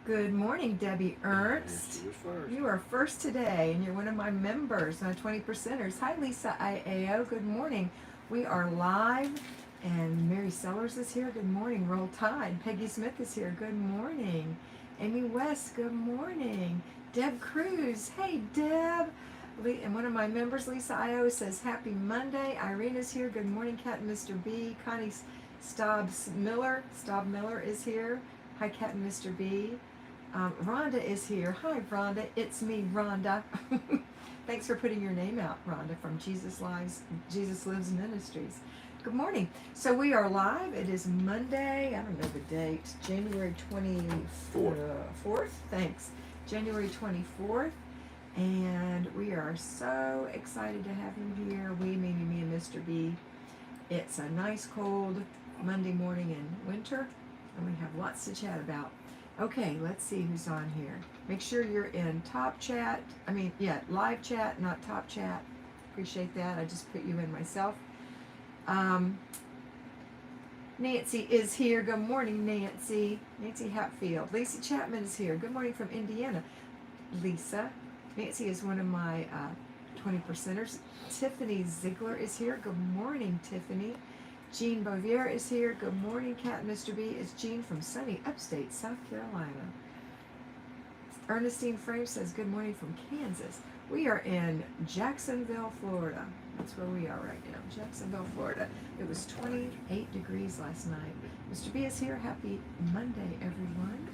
Good morning, Debbie Yes, Ernst. you was first. You are first today, and you're one of my members, my 20 percenters. Hi, Lisa IAO. Good morning. We are live, and Mary Sellers is here. Good morning. Roll Tide. Peggy Smith is here. Good morning. Amy West. Good morning. Deb Cruz. Hey, Deb. And one of my members, Lisa IO, says Happy Monday. Irene is here. Good morning, Cat and Mr. B. Connie Staub Miller is here. Hi, Cat and Mr. B. Rhonda is here. Hi, Rhonda. It's me, Rhonda. Thanks for putting your name out, Rhonda, from Jesus Lives Ministries. Good morning. So we are live. It is Monday. I don't know the date. January Fourth. 24th. Thanks. January 24th. And we are so excited to have you here. We, meaning me and Mr. B. It's a nice, cold Monday morning in winter, and we have lots to chat about. Okay, let's see who's on here. Make sure you're in live chat, not top chat. Appreciate that. I just put you in myself. Um, Nancy is here. Good morning, Nancy. Nancy Hatfield. Lisa Chapman is here. Good morning from Indiana. Lisa. Nancy is one of my 20 percenters. Tiffany Ziegler is here. Good morning, Tiffany. Jean Bouvier is here. Good morning, Cat and Mr. B. It's Jean from sunny upstate South Carolina. Ernestine Frame says good morning from Kansas. We are in Jacksonville, Florida. That's where we are right now, Jacksonville, Florida. It was 28 degrees last night. Mr. B is here. Happy Monday, everyone.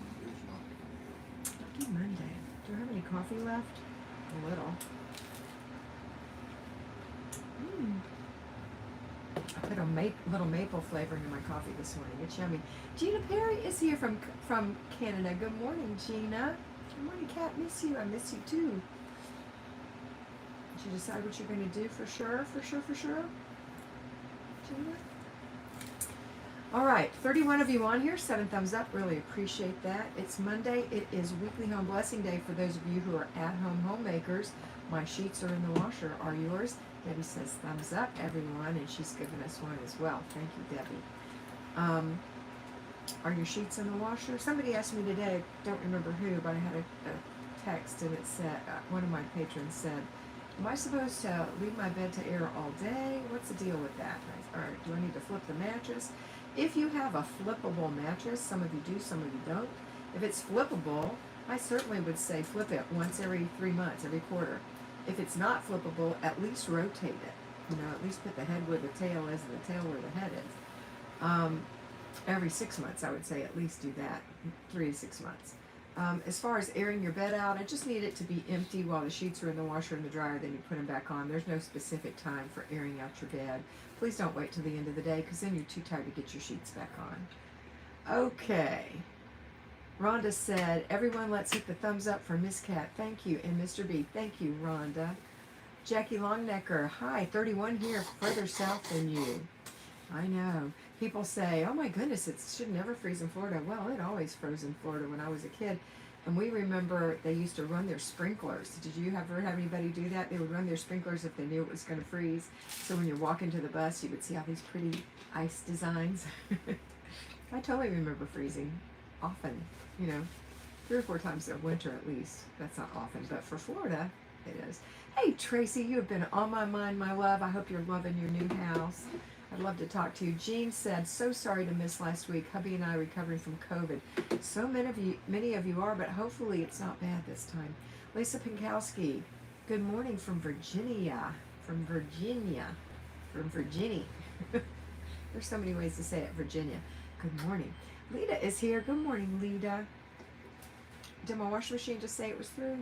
Happy Monday. Do I have any coffee left? A little. I put a little maple flavoring in my coffee this morning. It's yummy. Gina Perry is here from Canada. Good morning, Gina. Good morning, Kat. Miss you. I miss you too. Did you decide what you're going to do for sure? Gina? All right, 31 of you on here. 7 thumbs up. Really appreciate that. It's Monday. It is Weekly Home Blessing Day for those of you who are at-home homemakers. My sheets are in the washer. Are yours? Debbie says thumbs up, everyone, and she's given us one as well. Thank you, Debbie. Are your sheets in the washer? Somebody asked me today, I don't remember who, but I had a text, and it said, one of my patrons said, am I supposed to leave my bed to air all day? What's the deal with that? Or do I need to flip the mattress? If you have a flippable mattress, some of you do, some of you don't. If it's flippable, I certainly would say flip it once every 3 months, every quarter. If it's not flippable, at least rotate it. At least put the head where the tail is and the tail where the head is. Every 6 months, I would say at least do that, 3 to 6 months. As far as airing your bed out, I just need it to be empty while the sheets are in the washer and the dryer, then you put them back on. There's no specific time for airing out your bed. Please don't wait till the end of the day, because then you're too tired to get your sheets back on. Okay. Rhonda said, everyone let's hit the thumbs up for Miss Cat. Thank you. And Mr. B. Thank you, Rhonda. Jackie Longnecker. Hi, 31 here, further south than you. I know. People say, oh my goodness, it should never freeze in Florida. Well, it always froze in Florida when I was a kid. And we remember they used to run their sprinklers. Did you ever have anybody do that? They would run their sprinklers if they knew it was going to freeze. So when you're walking to the bus, you would see all these pretty ice designs. I totally remember freezing often, 3 or 4 times a winter at least. That's not often, but for Florida, it is. Hey, Tracy, you have been on my mind, my love. I hope you're loving your new house. I'd love to talk to you. Jean said, so sorry to miss last week. Hubby and I recovering from COVID. So many of you are, but hopefully it's not bad this time. Lisa Pinkowski, good morning from Virginia. From Virginia. There's so many ways to say it, Virginia. Good morning. Lita is here. Good morning, Lita. Did my washing machine just say it was through?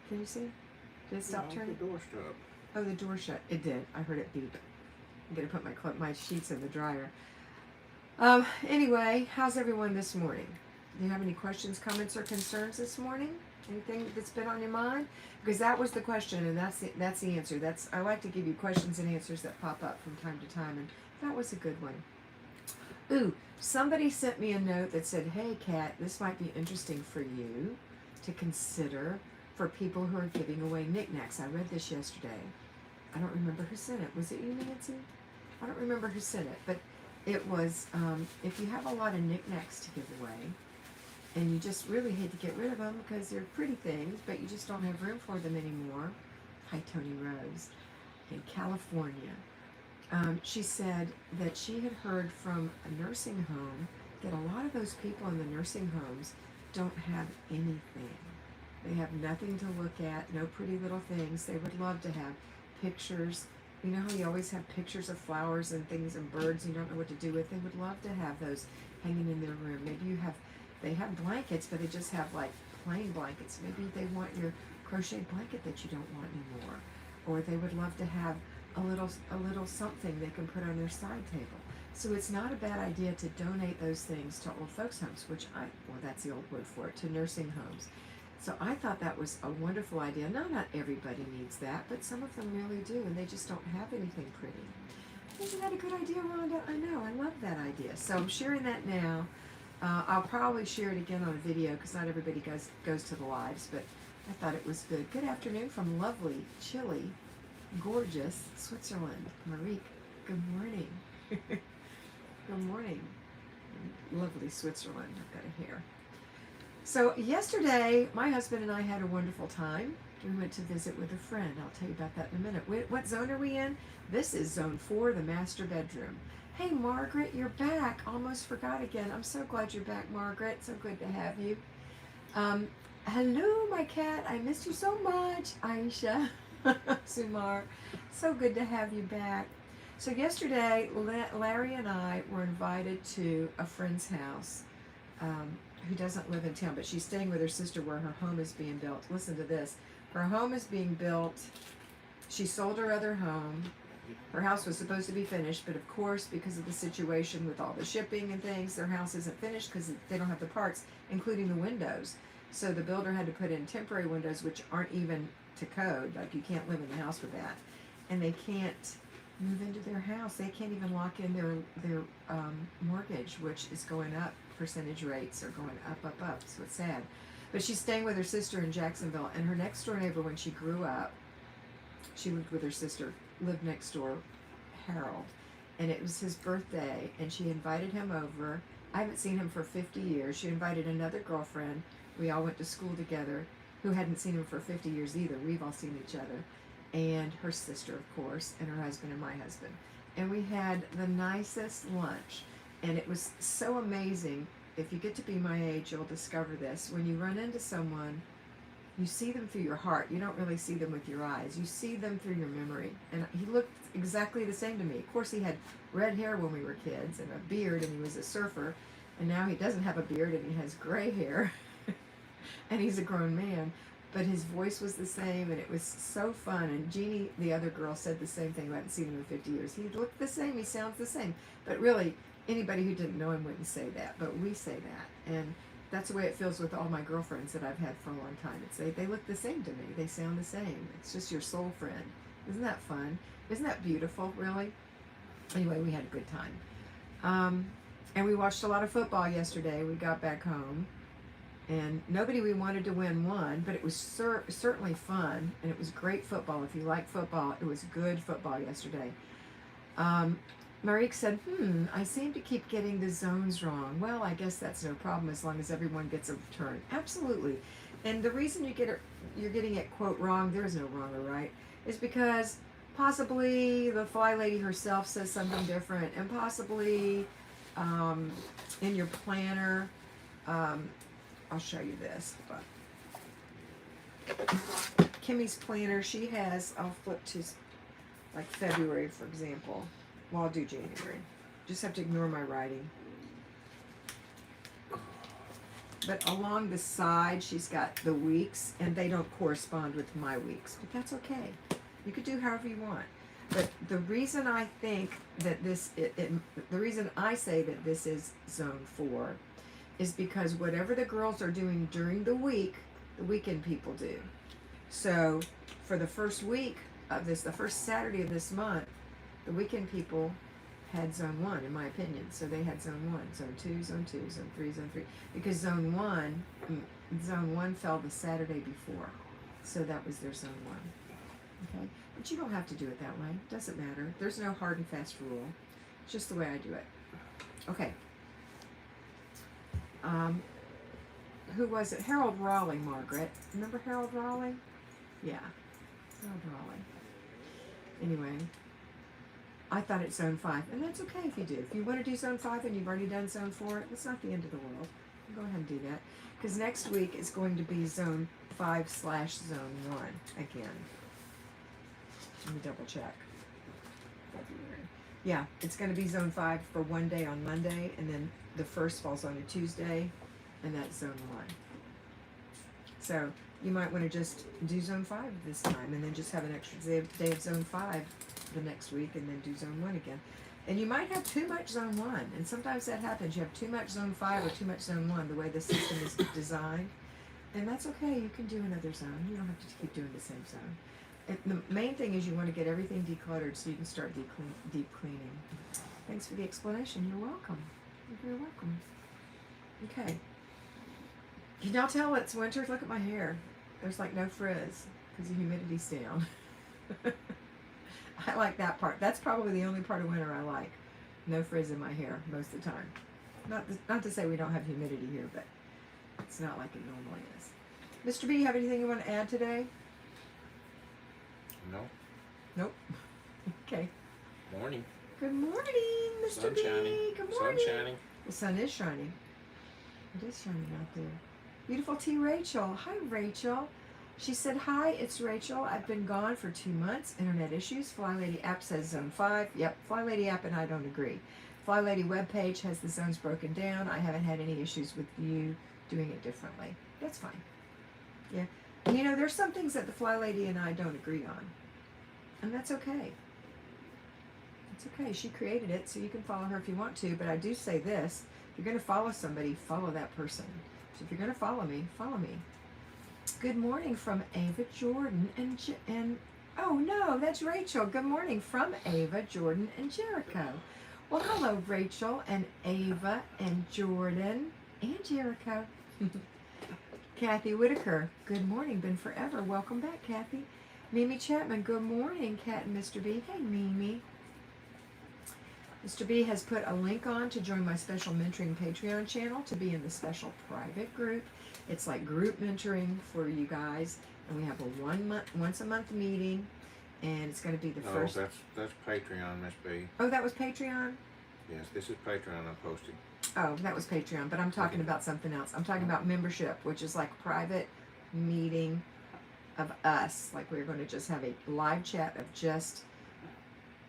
Can you see? Did it stop turning? The door shut. Oh, the door shut. It did. I heard it beep. I'm going to put my sheets in the dryer. Anyway, how's everyone this morning? Do you have any questions, comments, or concerns this morning? Anything that's been on your mind? Because that was the question, and that's the answer. I like to give you questions and answers that pop up from time to time, and that was a good one. Ooh, somebody sent me a note that said, hey, Kat, this might be interesting for you to consider for people who are giving away knickknacks. I read this yesterday. I don't remember who sent it. Was it you, Nancy? I don't remember who sent it, but it was, if you have a lot of knickknacks to give away, and you just really hate to get rid of them because they're pretty things, but you just don't have room for them anymore. Hi, Tony Rose in California. She said that she had heard from a nursing home that a lot of those people in the nursing homes don't have anything. They have nothing to look at, no pretty little things. They would love to have pictures. You know how you always have pictures of flowers and things and birds you don't know what to do with? They would love to have those hanging in their room. Maybe they have blankets, but they just have like plain blankets. Maybe they want your crocheted blanket that you don't want anymore. Or they would love to have a little something they can put on their side table. So it's not a bad idea to donate those things to old folks homes, well, that's the old word for it, to nursing homes. So I thought that was a wonderful idea. Not everybody needs that, but some of them really do, and they just don't have anything pretty. Isn't that a good idea, Rhonda? I know, I love that idea. So I'm sharing that now. I'll probably share it again on a video because not everybody goes to the lives, but I thought it was good. Good afternoon from lovely, chilly, gorgeous Switzerland. Marique, good morning. Good morning. Lovely Switzerland. I've got a hair. So yesterday, my husband and I had a wonderful time. We went to visit with a friend. I'll tell you about that in a minute. What zone are we in? This is zone 4, the master bedroom. Hey, Margaret, you're back. Almost forgot again. I'm so glad you're back, Margaret. So good to have you. Hello, my cat. I missed you so much, Aisha. Sumar. So good to have you back. So yesterday, Larry and I were invited to a friend's house who doesn't live in town, but she's staying with her sister where her home is being built. Listen to this. Her home is being built. She sold her other home. Her house was supposed to be finished, but of course, because of the situation with all the shipping and things, their house isn't finished because they don't have the parts, including the windows. So the builder had to put in temporary windows, which aren't even to code. Like, you can't live in the house with that. And they can't move into their house. They can't even lock in their mortgage, which is going up. Percentage rates are going up. So it's sad. But she's staying with her sister in Jacksonville, and her next door neighbor, when she grew up, she lived with her sister, lived next door, Harold, and it was his birthday, and she invited him over. I haven't seen him for 50 years. She invited another girlfriend. We all went to school together, who hadn't seen him for 50 years either. We've all seen each other. And her sister, of course, and her husband and my husband. And we had the nicest lunch. And it was so amazing. If you get to be my age, you'll discover this. When you run into someone, you see them through your heart. You don't really see them with your eyes. You see them through your memory. And he looked exactly the same to me. Of course, he had red hair when we were kids and a beard, and he was a surfer. And now he doesn't have a beard, and he has gray hair. And he's a grown man. But his voice was the same, and it was so fun. And Jeannie, the other girl, said the same thing. I hadn't seen him in 50 years. He looked the same. He sounds the same. But really, anybody who didn't know him wouldn't say that. But we say that. And that's the way it feels with all my girlfriends that I've had for a long time. They look the same to me. They sound the same. It's just your soul friend. Isn't that fun? Isn't that beautiful, really? Anyway, we had a good time. And we watched a lot of football yesterday. We got back home. And nobody we wanted to win won, but it was certainly fun, and it was great football. If you like football, it was good football yesterday. Marique said, I seem to keep getting the zones wrong. Well, I guess that's no problem as long as everyone gets a turn. Absolutely. And the reason you're getting it, quote, wrong, there is no wrong or right, is because possibly the Flylady herself says something different, and possibly in your planner, I'll show you this. But Kimmy's planner, she has, I'll flip to like February, for example. Well, I'll do January. Just have to ignore my writing. But along the side, she's got the weeks, and they don't correspond with my weeks. But that's okay. You could do however you want. But the reason I think that the reason I say that this is zone 4 is because whatever the girls are doing during the week, the weekend people do. So for the first week of this, the first Saturday of this month, the weekend people had zone 1, in my opinion. So they had zone 1, zone 2, zone 2, zone 3, zone 3. Because zone 1 fell the Saturday before. So that was their zone 1. Okay? But you don't have to do it that way. It doesn't matter. There's no hard and fast rule. It's just the way I do it. Okay. who was it? Harold Raleigh, Margaret. Remember Harold Raleigh? Yeah, Harold Raleigh. Anyway, I thought it's Zone 5, and that's okay if you do. If you want to do Zone 5 and you've already done Zone 4, it's not the end of the world. Go ahead and do that. Because next week is going to be Zone 5/Zone 1 again. Let me double check. February. Yeah, it's going to be Zone 5 for one day on Monday, and then the first falls on a Tuesday, and that's Zone 1. So you might want to just do Zone 5 this time, and then just have an extra day of Zone 5 the next week, and then do Zone 1 again. And you might have too much Zone 1, and sometimes that happens. You have too much Zone 5 or too much Zone 1, the way the system is designed. And that's okay. You can do another zone. You don't have to keep doing the same zone. The main thing is you want to get everything decluttered so you can start deep cleaning. Thanks for the explanation. You're welcome. You're very welcome. Okay. Can y'all tell it's winter? Look at my hair. There's like no frizz because the humidity's down. I like that part. That's probably the only part of winter I like. No frizz in my hair most of the time. Not to say we don't have humidity here, but it's not like it normally is. Mr. B, you have anything you want to add today? No. Nope. Okay. Morning. Good morning, Mr. Sun B. shining. Good morning. Sun shining. The sun is shining. It is shining out there. Beautiful T. Rachel. Hi, Rachel. She said, hi, it's Rachel. I've been gone for 2 months. Internet issues. Flylady app says Zone 5. Yep, Flylady app and I don't agree. Flylady webpage has the zones broken down. I haven't had any issues with you doing it differently. That's fine. Yeah. And you know, there's some things that the Flylady and I don't agree on. And that's okay. It's okay. She created it, so you can follow her if you want to. But I do say this. If you're going to follow somebody, follow that person. So if you're going to follow me, follow me. Good morning from Ava, Jordan, and oh no, that's Rachel. Good morning from Ava, Jordan, and Jericho. Well, hello, Rachel and Ava and Jordan and Jericho. Kathy Whitaker. Good morning. Been forever. Welcome back, Kathy. Mimi Chapman. Good morning, Kat and Mr. B. Hey, Mimi. Mr. B has put a link on to join my special mentoring Patreon channel to be in the special private group. It's like group mentoring for you guys, and we have a once a month meeting, and it's going to be the first. Oh, that's Patreon, Miss B. Oh, that was Patreon? Yes, this is Patreon I posted. Oh, that was Patreon, but I'm talking about something else. I'm talking about membership, which is like a private meeting of us. Like we're going to just have a live chat of just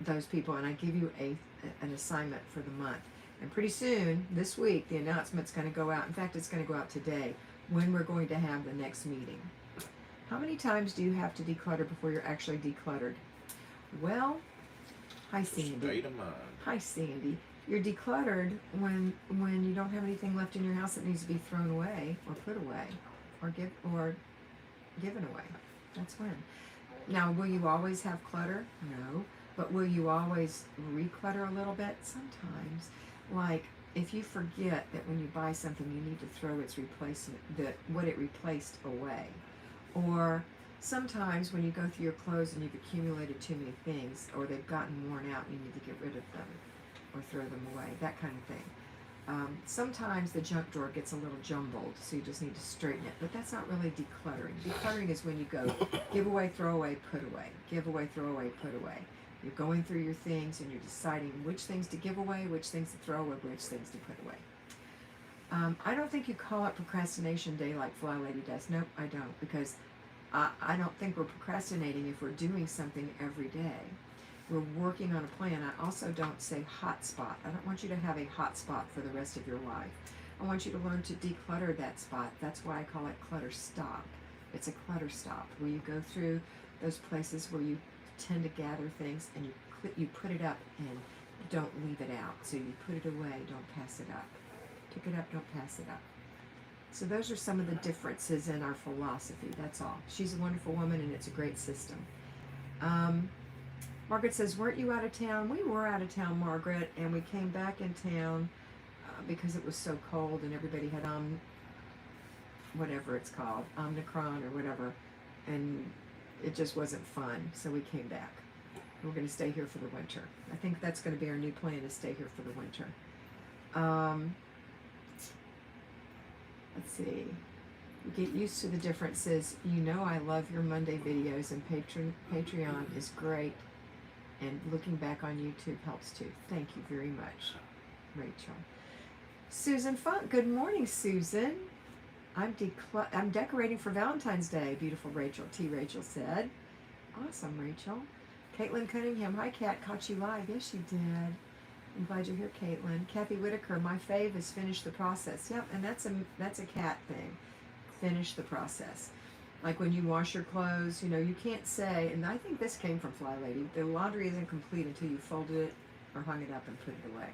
those people, and I give you an assignment for the month. And pretty soon, this week, the announcement's going to go out. In fact, it's going to go out today when we're going to have the next meeting. How many times do you have to declutter before you're actually decluttered? Well, hi, Sandy. State of mind. Hi, Sandy. You're decluttered when you don't have anything left in your house that needs to be thrown away or put away or given away. That's when. Now, will you always have clutter? No. But will you always reclutter a little bit? Sometimes. Like, if you forget that when you buy something you need to throw its replacement, what it replaced away. Or sometimes when you go through your clothes and you've accumulated too many things, or they've gotten worn out and you need to get rid of them or throw them away, that kind of thing. Sometimes the junk drawer gets a little jumbled, so you just need to straighten it. But that's not really decluttering. Decluttering is when you go give away, throw away, put away. Give away, throw away, put away. You're going through your things and you're deciding which things to give away, which things to throw away, which things to put away. I don't think you call it procrastination day like Flylady does. Nope, I don't, because I don't think we're procrastinating if we're doing something every day. We're working on a plan. I also don't say hot spot. I don't want you to have a hot spot for the rest of your life. I want you to learn to declutter that spot. That's why I call it clutter stop. It's a clutter stop where you go through those places where you tend to gather things and you put it up and don't leave it out. So you put it away, don't pass it up. Pick it up, don't pass it up. So those are some of the differences in our philosophy. That's all. She's a wonderful woman and it's a great system. Margaret says, weren't you out of town? We were out of town, Margaret, and we came back in town because it was so cold and everybody had whatever it's called, Omicron or whatever, and it just wasn't fun, so we came back. We're going to stay here for the winter. I think that's going to be our new plan, to stay here for the winter. Let's see. You get used to the differences. You know I love your Monday videos, and Patreon is great. And looking back on YouTube helps too. Thank you very much, Rachel. Susan Funk, good morning, Susan. I'm decorating for Valentine's Day, beautiful Rachel. Rachel said. Awesome, Rachel. Caitlin Cunningham, hi Kat, caught you live. Yes, you did. I'm glad you're here, Caitlin. Kathy Whitaker, my fave is finish the process. Yep, and that's a Kat thing. Finish the process. Like when you wash your clothes, you can't say, and I think this came from Flylady, the laundry isn't complete until you folded it or hung it up and put it away.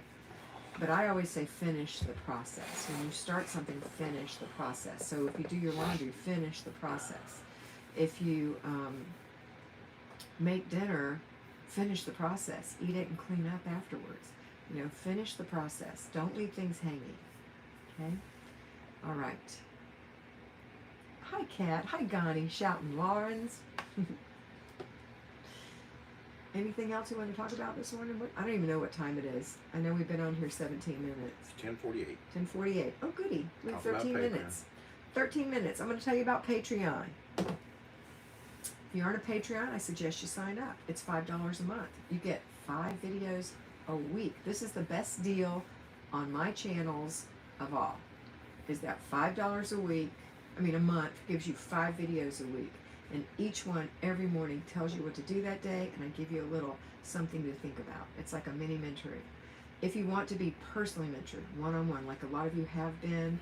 But I always say finish the process. When you start something, finish the process. So if you do your laundry, finish the process. If you make dinner, finish the process. Eat it and clean up afterwards. Finish the process. Don't leave things hanging. Okay? All right. Hi, Kat. Hi, Gani. Shouting Lawrence. Anything else you want to talk about this morning? I don't even know what time it is. I know we've been on here 17 minutes. 10:48. 10:48. Oh, goody. We have Talk about 13 minutes. 13 minutes. I'm going to tell you about Patreon. If you aren't a Patreon, I suggest you sign up. It's $5 a month. You get 5 videos a week. This is the best deal on my channels of all. Is that $5 a month gives you 5 videos a week. And each one every morning tells you what to do that day, and I give you a little something to think about. It's like a mini mentoring. If you want to be personally mentored, one-on-one, like a lot of you have been,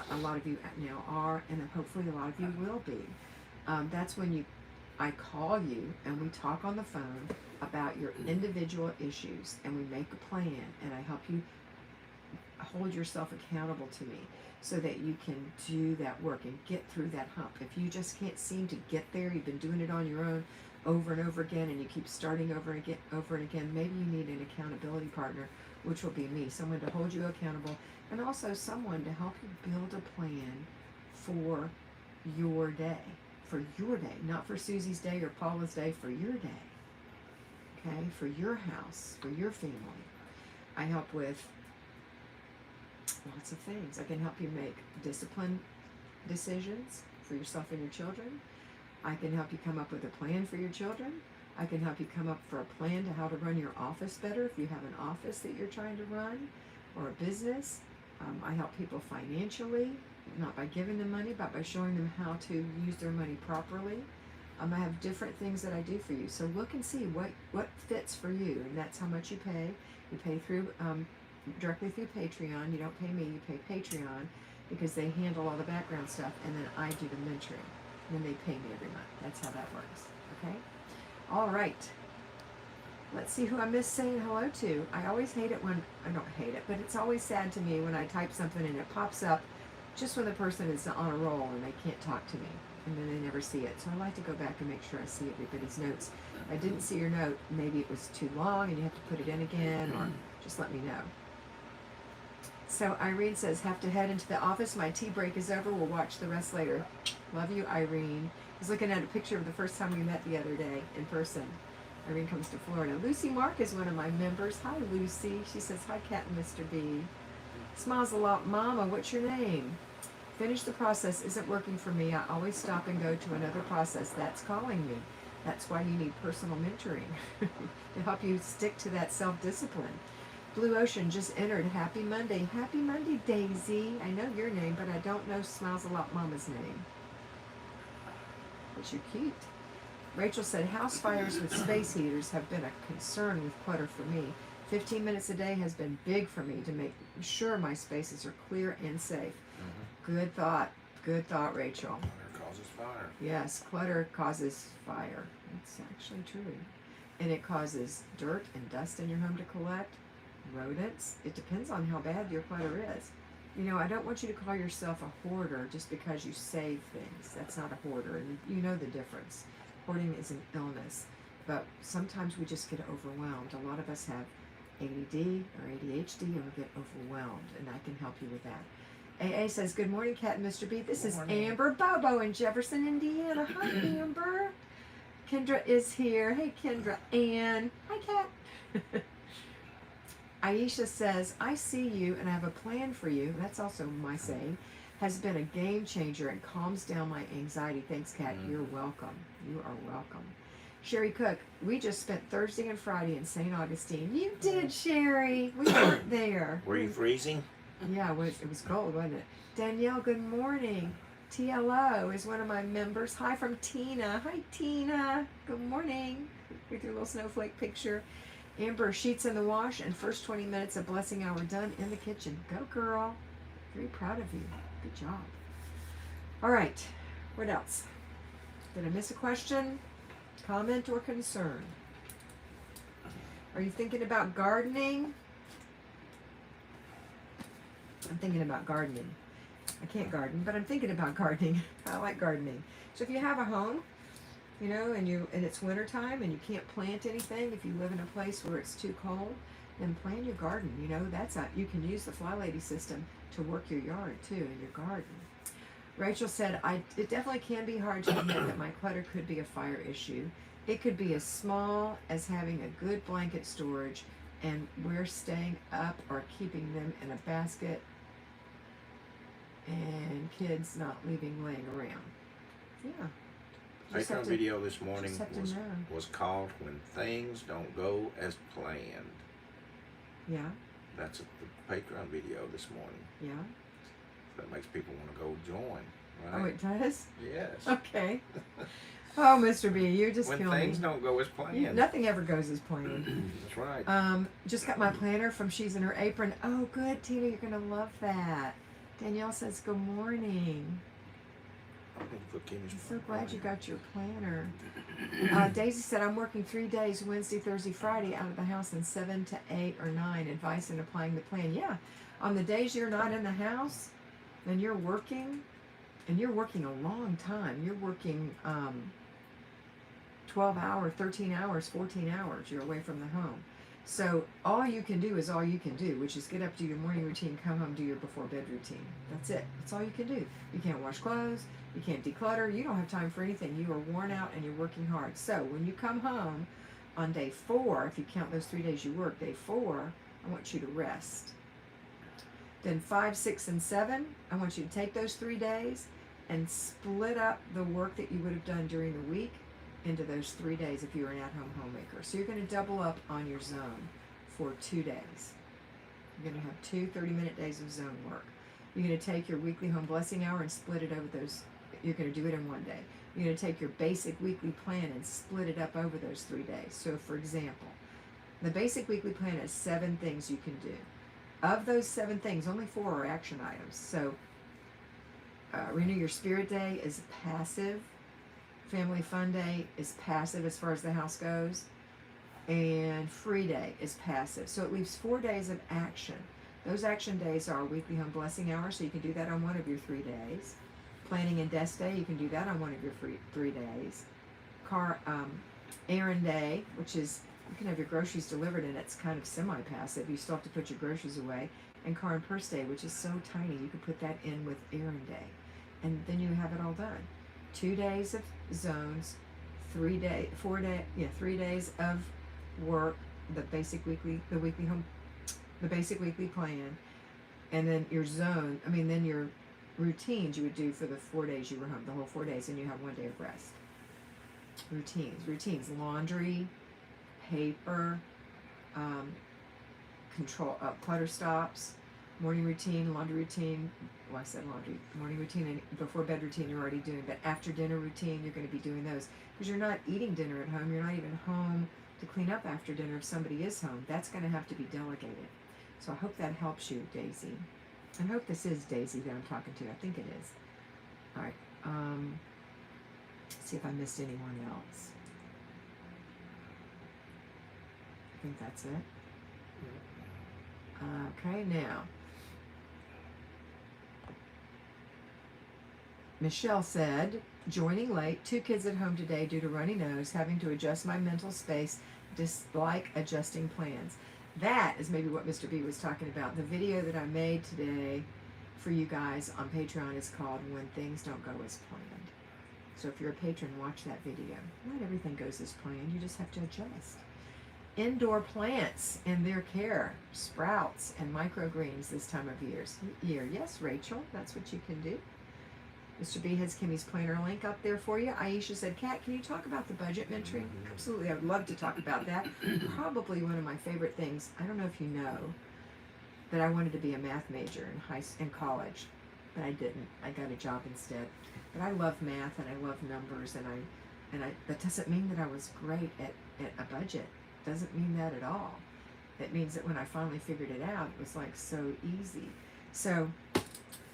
a lot of you now are, and hopefully a lot of you will be, that's when I call you and we talk on the phone about your individual issues, and we make a plan, and I help you hold yourself accountable to me so that you can do that work and get through that hump. If you just can't seem to get there, you've been doing it on your own over and over again, and you keep starting over and again, maybe you need an accountability partner, which will be me, someone to hold you accountable, and also someone to help you build a plan for your day. For your day, not for Susie's day or Paula's day, for your day. Okay, for your house, for your family. I help with lots of things. I can help you make discipline decisions for yourself and your children. I can help you come up with a plan for your children. I can help you come up for a plan to how to run your office better if you have an office that you're trying to run or a business. I help people financially, not by giving them money, but by showing them how to use their money properly. I have different things that I do for you. So look and see what fits for you, and that's how much you pay. You pay through directly through Patreon. You don't pay me, you pay Patreon, because they handle all the background stuff, and then I do the mentoring. And then they pay me every month. That's how that works. Okay? All right. Let's see who I miss saying hello to. I always hate it when, I don't hate it, but it's always sad to me when I type something and it pops up just when the person is on a roll and they can't talk to me, and then they never see it. So I like to go back and make sure I see everybody's notes. If I didn't see your note, maybe it was too long and you have to put it in again, or just let me know. So Irene says, have to head into the office. My tea break is over. We'll watch the rest later. Love you, Irene. I was looking at a picture of the first time we met the other day in person. Irene comes to Florida. Lucy Mark is one of my members. Hi, Lucy. She says, hi, Kat and Mr. B. Smiles a lot. Mama, what's your name? Finish the process isn't working for me. I always stop and go to another process. That's calling me. That's why you need personal mentoring to help you stick to that self-discipline. Blue Ocean just entered. Happy Monday. Happy Monday, Daisy. I know your name, but I don't know Smiles a Lot Mama's name. But you're cute. Rachel said, house fires with space heaters have been a concern with clutter for me. 15 minutes a day has been big for me to make sure my spaces are clear and safe. Good thought. Good thought, Rachel. Clutter causes fire. Yes, clutter causes fire. It's actually true. And it causes dirt and dust in your home to collect. Rodents. It depends on how bad your clutter is. You know, I don't want you to call yourself a hoarder just because you save things. That's not a hoarder. And you know the difference. Hoarding is an illness. But sometimes we just get overwhelmed. A lot of us have ADD or ADHD and we get overwhelmed. And I can help you with that. AA says, good morning, Kat and Mr. B. This is Amber Bobo in Jefferson, Indiana. Hi, Amber. Kendra is here. Hey, Kendra. Ann. Hi, Kat. Aisha says, I see you and I have a plan for you. That's also my saying. has been a game changer and calms down my anxiety. Thanks, Kat. Mm. You're welcome. You are welcome. Sherry Cook, we just spent Thursday and Friday in St. Augustine. You did, Sherry. We weren't there. Were you freezing? Yeah, it was cold, wasn't it? Danielle, good morning. TLO is one of my members. Hi from Tina. Hi, Tina. Good morning. With your little snowflake picture. Amber, sheets in the wash and first 20 minutes of blessing hour done in the kitchen. Go, girl. Very proud of you. Good job. All right. What else? Did I miss a question, comment, or concern? Are you thinking about gardening? I'm thinking about gardening. I can't garden, but I'm thinking about gardening. I like gardening. So if you have a home, you know, and it's winter time and you can't plant anything, if you live in a place where it's too cold, then plant your garden. You know, you can use the Flylady system to work your yard too in your garden. Rachel said, it definitely can be hard to admit that my clutter could be a fire issue. It could be as small as having a good blanket storage and we're staying up or keeping them in a basket and kids not leaving laying around. Yeah. Patreon video this morning was was called When Things Don't Go as Planned. Yeah. That's the Patreon video this morning. Yeah. That makes people want to go join, right? Oh, it does? Yes. Okay. Oh, Mr. B, you just When kill me. things don't go as planned. Nothing ever goes as planned. That's right. Just got my planner from She's in Her Apron. Oh, good, Tina, you're going to love that. Danielle says, good morning. I'm so glad you got your planner. Daisy said, I'm working 3 days, Wednesday, Thursday, Friday, out of the house, and 7 to 8 or 9. Advice in applying the plan. Yeah, on the days you're not in the house, and you're working, and you're working a long time. You're working 12 hours, 13 hours, 14 hours. You're away from the home. So all you can do is all you can do, which is get up, do your morning routine, come home, do your before bed routine. That's it. That's all you can do. You can't wash clothes. You can't declutter. You don't have time for anything. You are worn out and you're working hard. So when you come home on day 4, if you count those 3 days you work, day 4, I want you to rest. Then 5, 6, and 7, I want you to take those 3 days and split up the work that you would have done during the week into those 3 days if you were an at-home homemaker. So you're going to double up on your zone for 2 days. You're going to have 2 30-minute days of zone work. You're going to take your weekly home blessing hour and split it over those. You're going to do it in 1 day. You're going to take your basic weekly plan and split it up over those 3 days. So for example, the basic weekly plan has 7 things you can do. Of those 7 things, only 4 are action items. So Renew Your Spirit Day is passive. Family Fun Day is passive as far as the house goes. And Free Day is passive. So it leaves 4 days of action. Those action days are weekly home blessing hour, so you can do that on one of your 3 days. Planning and desk day, you can do that on one of your 3 days. Errand day, which is, you can have your groceries delivered and it's kind of semi-passive. You still have to put your groceries away. And car and purse day, which is so tiny, you can put that in with errand day. And then you have it all done. 2 days of zones, 3 days of work, the basic weekly plan, and then then your routines you would do for the 4 days you were home, the whole 4 days, and you have 1 day of rest. Routines, laundry, paper, clutter stops, morning routine, laundry routine. Well, I said laundry. Morning routine and before bed routine you're already doing, but after dinner routine you're going to be doing those because you're not eating dinner at home. You're not even home to clean up after dinner if somebody is home. That's going to have to be delegated. So I hope that helps you, Daisy. I hope this is Daisy that I'm talking to. I think it is. All right. Let's see if I missed anyone else. I think that's it. Okay, now. Michelle said, joining late, 2 kids at home today due to runny nose, having to adjust my mental space, dislike adjusting plans. That is maybe what Mr. B was talking about. The video that I made today for you guys on Patreon is called When Things Don't Go As Planned. So if you're a patron, watch that video. Not everything goes as planned. You just have to adjust. indoor plants and their care, sprouts and microgreens this time of year. Yes, Rachel, that's what you can do. Mr. B has Kimmy's planner link up there for you. Aisha said, Kat, can you talk about the budget mentoring? Absolutely, I would love to talk about that. Probably one of my favorite things. I don't know if you know that I wanted to be a math major in college, but I didn't. I got a job instead. But I love math and I love numbers, and I that doesn't mean that I was great at a budget. Doesn't mean that at all. It means that when I finally figured it out, it was like so easy. So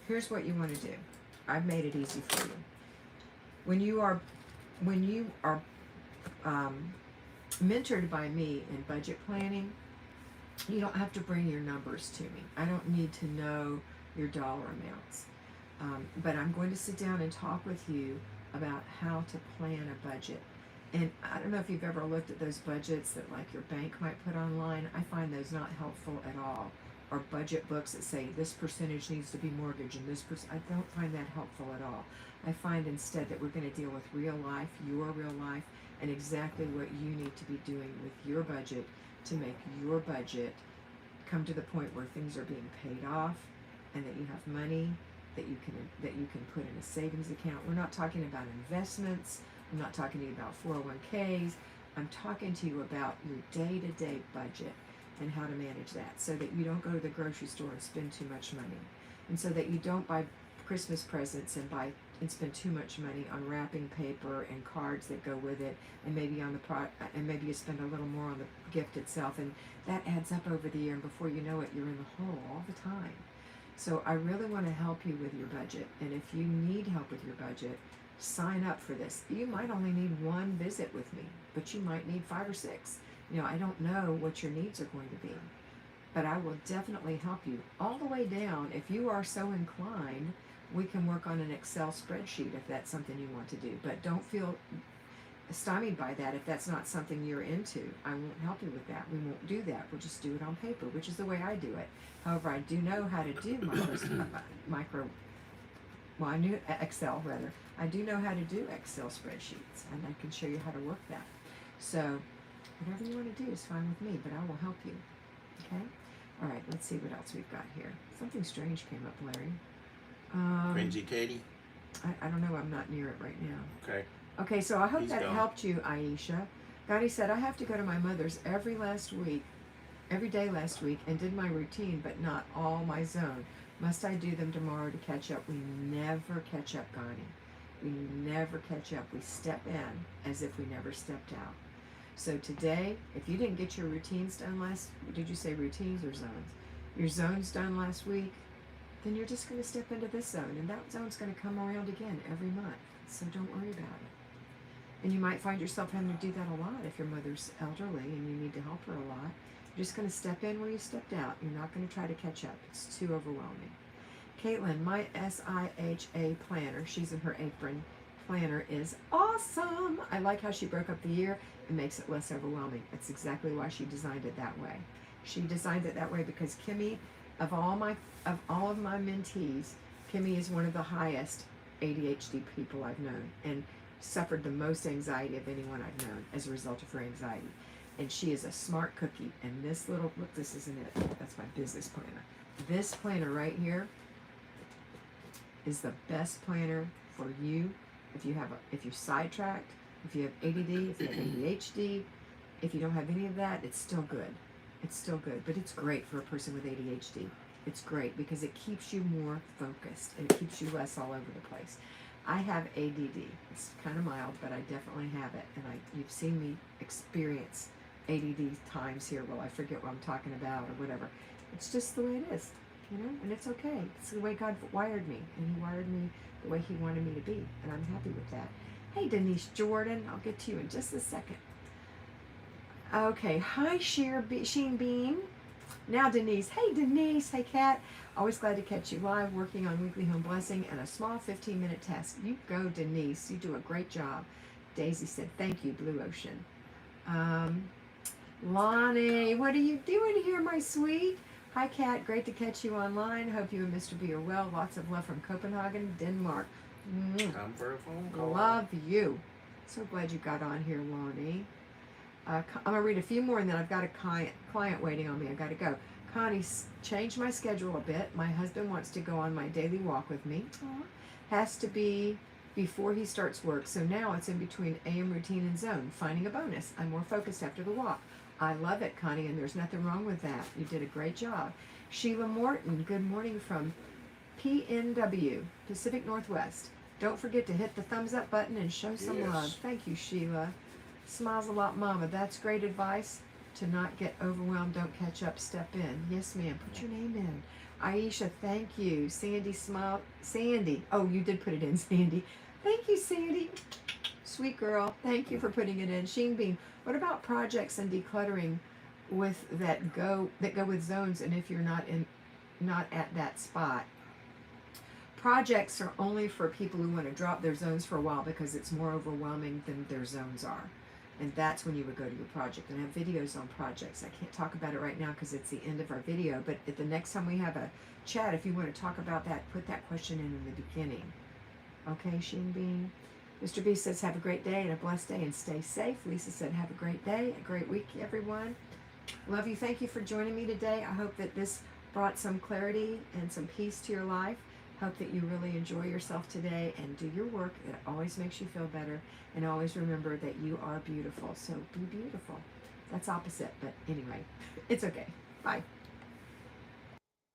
here's what you want to do. I've made it easy for you. When you are mentored by me in budget planning, you don't have to bring your numbers to me. I don't need to know your dollar amounts. But I'm going to sit down and talk with you about how to plan a budget. And I don't know if you've ever looked at those budgets that like your bank might put online. I find those not helpful at all. Or budget books that say this percentage needs to be mortgage and this I don't find that helpful at all. I find instead that we're going to deal with real life, your real life, and exactly what you need to be doing with your budget to make your budget come to the point where things are being paid off and that you have money that you can put in a savings account. We're not talking about investments. I'm not talking to you about 401ks. I'm talking to you about your day-to-day budget and how to manage that so that you don't go to the grocery store and spend too much money, and so that you don't buy Christmas presents and spend too much money on wrapping paper and cards that go with it, and maybe on the and maybe you spend a little more on the gift itself, and that adds up over the year, and before you know it, you're in the hole all the time. So I really want to help you with your budget, and if you need help with your budget, sign up for this. You might only need one visit with me, but you might need 5 or 6. I don't know what your needs are going to be, but I will definitely help you all the way down. If you are so inclined, we can work on an Excel spreadsheet if that's something you want to do, but don't feel stymied by that if that's not something you're into. I won't help you with that. We won't do that. We'll just do it on paper, which is the way I do it. However, I do know how to do I knew Excel rather. I do know how to do Excel spreadsheets, and I can show you how to work that. So whatever you want to do is fine with me, but I will help you. Okay? All right, let's see what else we've got here. Something strange came up, Larry. Cringy Katie? I don't know. I'm not near it right now. Okay. Okay, so I hope He's that gone. helped you, Aisha. Gotti said, I have to go to my mother's every day last week, and did my routine, but not all my zone. Must I do them tomorrow to catch up? We never catch up, Gotti. We never catch up. We step in as if we never stepped out. So today, if you didn't get your routines done did you say routines or zones? Your zones done last week, then you're just going to step into this zone, and that zone's going to come around again every month. So don't worry about it. And you might find yourself having to do that a lot if your mother's elderly and you need to help her a lot. You're just going to step in where you stepped out. You're not going to try to catch up. It's too overwhelming. Caitlin, my SIHA planner, she's in her apron, planner is awesome. I like how she broke up the year. It makes it less overwhelming. That's exactly why she designed it that way. She designed it that way because Kimmy, of all of my mentees, Kimmy is one of the highest ADHD people I've known, and suffered the most anxiety of anyone I've known as a result of her anxiety. And she is a smart cookie. And this little, look, this isn't it. That's my business planner. This planner right here is the best planner for you if you're sidetracked, if you have ADD, if you have ADHD. If you don't have any of that, it's still good. It's still good, but it's great for a person with ADHD. It's great because it keeps you more focused and it keeps you less all over the place. I have ADD. It's kind of mild, but I definitely have it. And you've seen me experience ADD times here where I forget what I'm talking about or whatever. It's just the way it is, and it's okay. It's the way God wired me, and He wired me the way He wanted me to be, and I'm happy with that. Hey, Denise Jordan, I'll get to you in just a second. Okay, hi, Sheen Bean. Now, Denise. Hey, Denise. Hey, Kat. Always glad to catch you live, working on Weekly Home Blessing and a small 15-minute task. You go, Denise. You do a great job. Daisy said, thank you, Blue Ocean. Lonnie, what are you doing here, my sweet? Hi, Kat. Great to catch you online. Hope you and Mr. B are well. Lots of love from Copenhagen, Denmark. Time for a phone call. Love you. So glad you got on here, Lonnie. I'm going to read a few more, and then I've got a client waiting on me. I've got to go. Connie, changed my schedule a bit. My husband wants to go on my daily walk with me. Aww. Has to be before he starts work, so now it's in between AM routine and zone. Finding a bonus. I'm more focused after the walk. I love it, Connie, and there's nothing wrong with that. You did a great job. Sheila Morton, good morning from PNW, Pacific Northwest. Don't forget to hit the thumbs up button and show some love. Thank you, Sheila. Smiles a lot, Mama. That's great advice. To not get overwhelmed, don't catch up, step in. Yes, ma'am. Put your name in. Aisha, thank you. Sandy, smile. Sandy. Oh, you did put it in, Sandy. Thank you, Sandy. Sweet girl. Thank you for putting it in. Sheen Bean, what about projects and decluttering with that go with zones, and if you're not at that spot? Projects are only for people who want to drop their zones for a while because it's more overwhelming than their zones are. And that's when you would go to your project. And I have videos on projects. I can't talk about it right now because it's the end of our video. But at the next time we have a chat, if you want to talk about that, put that question in the beginning. Okay, Sheen Bean. Mr. B says, have a great day and a blessed day and stay safe. Lisa said, have a great day, a great week, everyone. Love you. Thank you for joining me today. I hope that this brought some clarity and some peace to your life. Hope that you really enjoy yourself today and do your work. It always makes you feel better. And always remember that you are beautiful. So be beautiful. That's opposite, but anyway, it's okay. Bye.